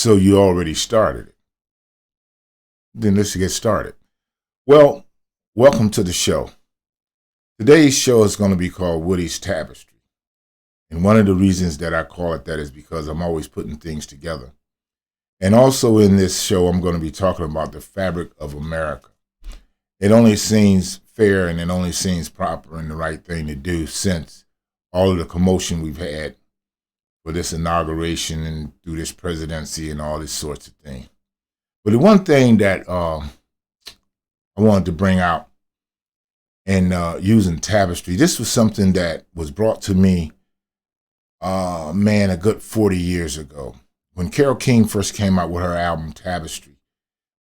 So you already started it. Then let's get started. Well, welcome to the show. Today's show is going to be called Woody's Tapestry. And one of the reasons that I call it that is because I'm always putting things together. And also in this show, I'm going to be talking about the fabric of America. It only seems fair and it only seems proper and the right thing to do since all of the commotion we've had for this inauguration and through this presidency and all these sorts of things. But the one thing that I wanted to bring out and using tapestry, this was something that was brought to me, a good 40 years ago. When Carole King first came out with her album Tapestry,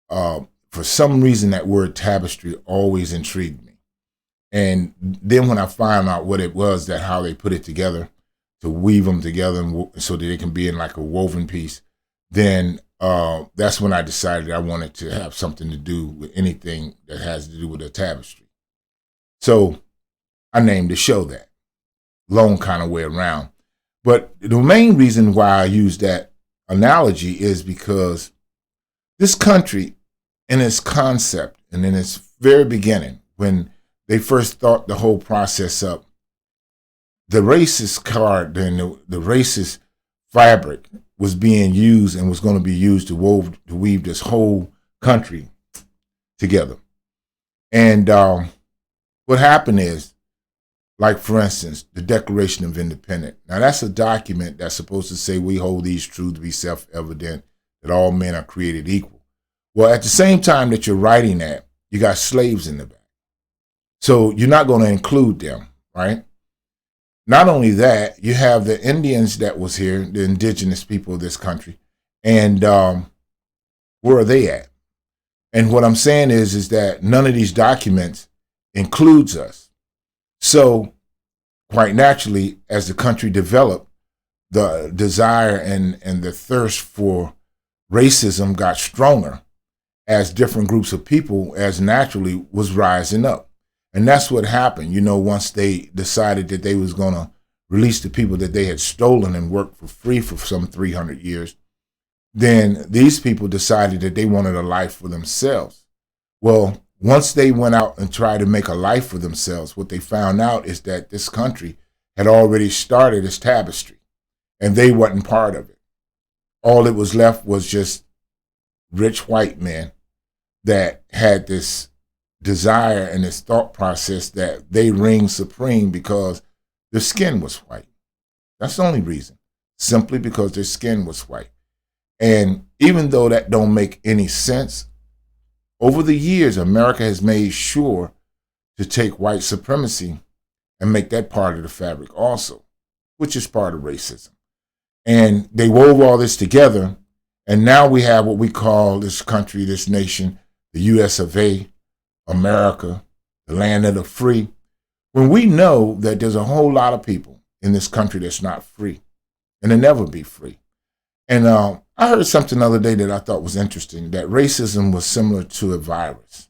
for some reason that word tapestry always intrigued me. And then when I found out what it was, that how they put it together, to weave them together so that they can be in like a woven piece, then that's when I decided I wanted to have something to do with anything that has to do with a tapestry. So I named the show that, long kind of way around. But the main reason why I use that analogy is because this country, in its concept and in its very beginning, when they first thought the whole process up, the racist card and the racist fabric was being used and was going to be used to weave this whole country together. And what happened is, like for instance, the Declaration of Independence. Now that's a document that's supposed to say we hold these truths to be self-evident, that all men are created equal. Well, at the same time that you're writing that, you got slaves in the back. So you're not going to include them, right? Not only that, you have the Indians that was here, the indigenous people of this country, and where are they at? And what I'm saying is that none of these documents includes us. So quite naturally, as the country developed, the desire and the thirst for racism got stronger as different groups of people, as naturally, was rising up. And that's what happened, once they decided that they was going to release the people that they had stolen and worked for free for some 300 years, then these people decided that they wanted a life for themselves. Well, once they went out and tried to make a life for themselves, what they found out is that this country had already started its tapestry, and they wasn't part of it. All that was left was just rich white men that had this desire and this thought process that they reigned supreme because their skin was white. That's the only reason, simply because their skin was white. And even though that don't make any sense, over the years, America has made sure to take white supremacy and make that part of the fabric also, which is part of racism. And they wove all this together, and now we have what we call this country, this nation, the US of A, America, the land of the free, when we know that there's a whole lot of people in this country that's not free, and they'll never be free. And I heard something the other day that I thought was interesting, that racism was similar to a virus.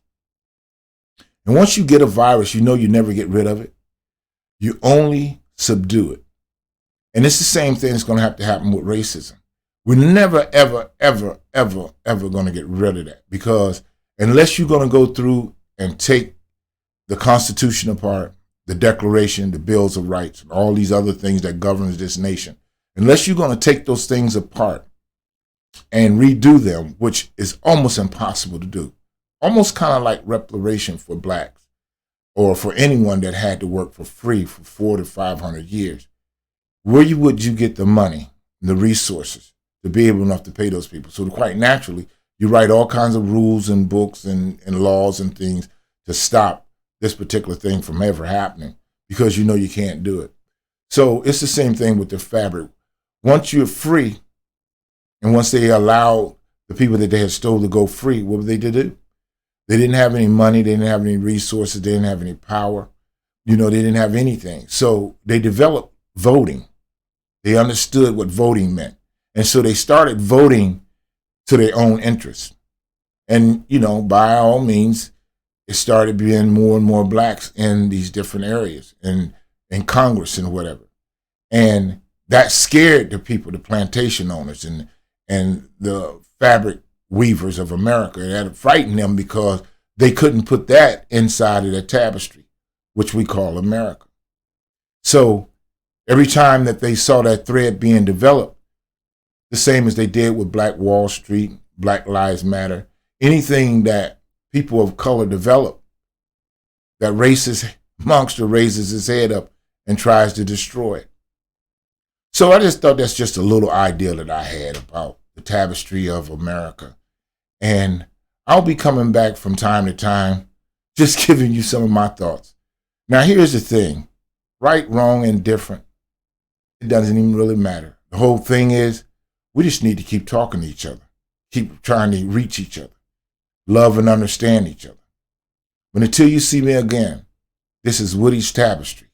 And once you get a virus, you never get rid of it. You only subdue it. And it's the same thing that's going to happen with racism. We're never, ever, ever, ever, ever going to get rid of that, because unless you're going to go through and take the Constitution apart, the Declaration, the Bills of Rights, and all these other things that governs this nation, unless you're going to take those things apart and redo them, which is almost impossible to do, almost kind of like reparation for blacks or for anyone that had to work for free for 400 to 500 years, where would you get the money, the resources to be able enough to pay those people? So quite naturally, you write all kinds of rules and books and laws and things to stop this particular thing from ever happening, because you can't do it. So it's the same thing with the fabric. Once you're free, and once they allowed the people that they had stole to go free, what were they to do? They didn't have any money, they didn't have any resources, they didn't have any power, they didn't have anything. So they developed voting. They understood what voting meant. And so they started voting to their own interests. And, by all means, it started being more and more blacks in these different areas and in Congress and whatever. And that scared the people, the plantation owners, and and the fabric weavers of America. It had frightened them because they couldn't put that inside of their tapestry, which we call America. So every time that they saw that thread being developed, the same as they did with Black Wall Street, Black Lives Matter, anything that people of color develop, that racist monster raises his head up and tries to destroy it. So I just thought that's just a little idea that I had about the tapestry of America. And I'll be coming back from time to time, just giving you some of my thoughts. Now, here's the thing. Right, wrong, and different, it doesn't even really matter. The whole thing is, we just need to keep talking to each other, keep trying to reach each other, love and understand each other. But until you see me again, this is Woody's Tapestry.